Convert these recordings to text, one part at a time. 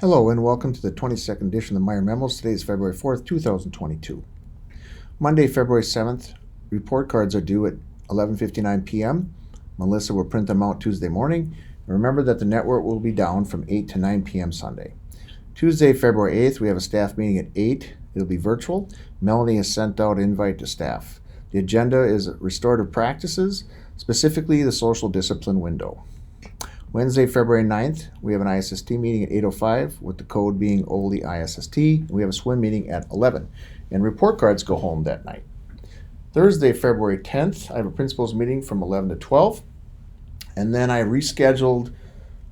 Hello and welcome to the 22nd edition of the Meyer Memos. Today is February 4th, 2022. Monday, February 7th, report cards are due at 11:59 p.m. Melissa will print them out Tuesday morning. And remember that the network will be down from 8 to 9 p.m. Sunday. Tuesday, February 8th, we have a staff meeting at 8. It'll be virtual. Melanie has sent out an invite to staff. The agenda is restorative practices, specifically the social discipline window. Wednesday, February 9th, we have an ISST meeting at 8:05 with the code being OLE ISST. We have a swim meeting at 11, and report cards go home that night. Thursday, February 10th, I have a principal's meeting from 11 to 12, and then I rescheduled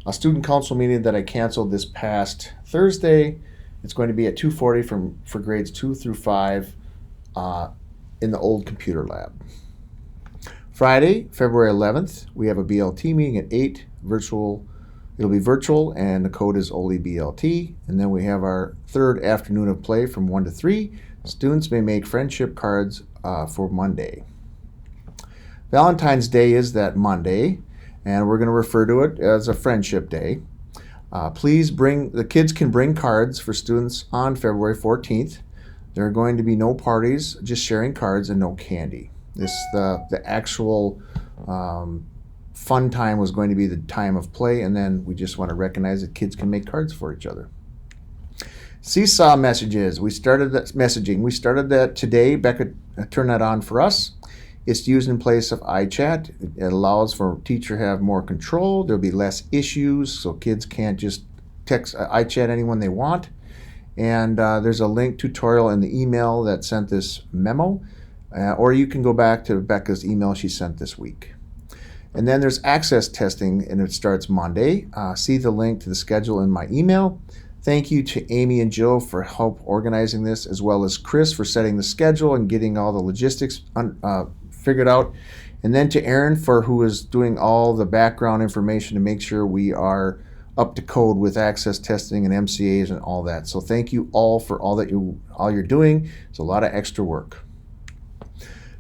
a student council meeting that I canceled this past Thursday. It's going to be at 2:40 for grades 2 through 5 in the old computer lab. Friday, February 11th, we have a BLT meeting at 8. It'll be virtual, and the code is OLE BLT. And then we have our third afternoon of play from 1 to 3. Students may make friendship cards for Monday. Valentine's Day is that Monday, and we're going to refer to it as a friendship day. The kids can bring cards for students on February 14th. There are going to be no parties, just sharing cards and no candy. The actual fun time was going to be the time of play, and then we just want to recognize that kids can make cards for each other. Seesaw messages. We started that messaging. We started that today. Becca turned that on for us. It's used in place of iChat. It allows for teacher to have more control. There'll be less issues, so kids can't just text iChat anyone they want. And there's a link tutorial in the email that sent this memo, or you can go back to Becca's email she sent this week. And then there's access testing, and it starts Monday. See the link to the schedule in my email. Thank you to Amy and Joe for help organizing this, as well as Chris for setting the schedule and getting all the logistics figured out. And then to Aaron who is doing all the background information to make sure we are up to code with access testing and MCAs and all that. So thank you all for all you're doing. It's a lot of extra work.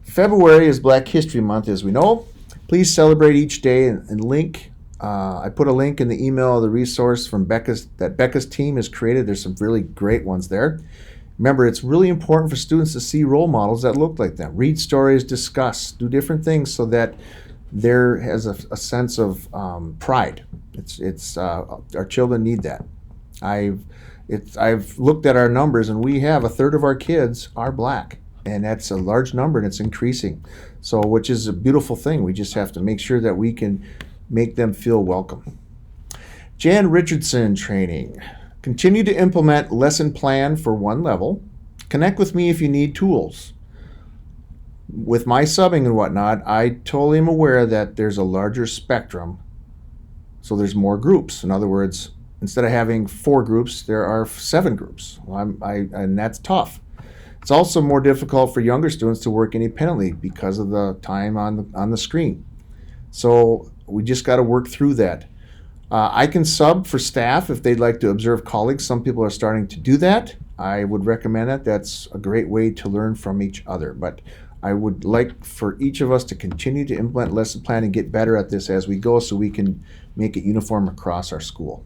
February is Black History Month, as we know. Please celebrate each day and link. I put a link in the email of the resource from Becca's team has created. There's some really great ones there. Remember, it's really important for students to see role models that look like them. Read stories, discuss, do different things so that there has a sense of pride. Our children need that. I've looked at our numbers, and we have a third of our kids are black. And that's a large number, and it's increasing. So, which is a beautiful thing. We just have to make sure that we can make them feel welcome. Jan Richardson training. Continue to implement lesson plan for one level. Connect with me if you need tools. With my subbing and whatnot, I totally am aware that there's a larger spectrum, so there's more groups. In other words, instead of having 4 groups, there are 7 groups. And that's tough. It's also more difficult for younger students to work independently because of the time on the screen. So we just got to work through that. I can sub for staff if they'd like to observe colleagues. Some people are starting to do that. I would recommend it. That's a great way to learn from each other. But I would like for each of us to continue to implement lesson plan and get better at this as we go so we can make it uniform across our school.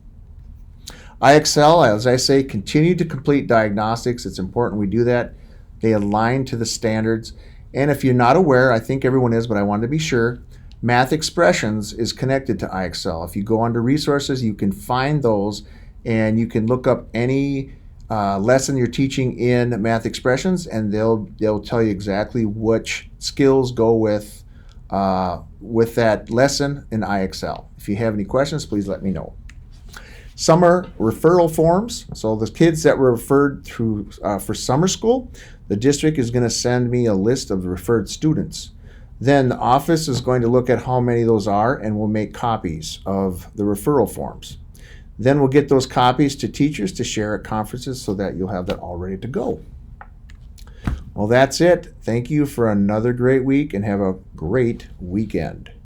IXL, as I say, continue to complete diagnostics. It's important we do that. They align to the standards. And if you're not aware, I think everyone is, but I wanted to be sure, Math Expressions is connected to IXL. If you go under resources, you can find those, and you can look up any lesson you're teaching in Math Expressions, and they'll tell you exactly which skills go with that lesson in IXL. If you have any questions, please let me know. Summer referral forms. So the kids that were referred through for summer school, the district is going to send me a list of the referred students. Then the office is going to look at how many those are, and we'll make copies of the referral forms. Then we'll get those copies to teachers to share at conferences so that you'll have that all ready to go. Well, that's it. Thank you for another great week, and have a great weekend.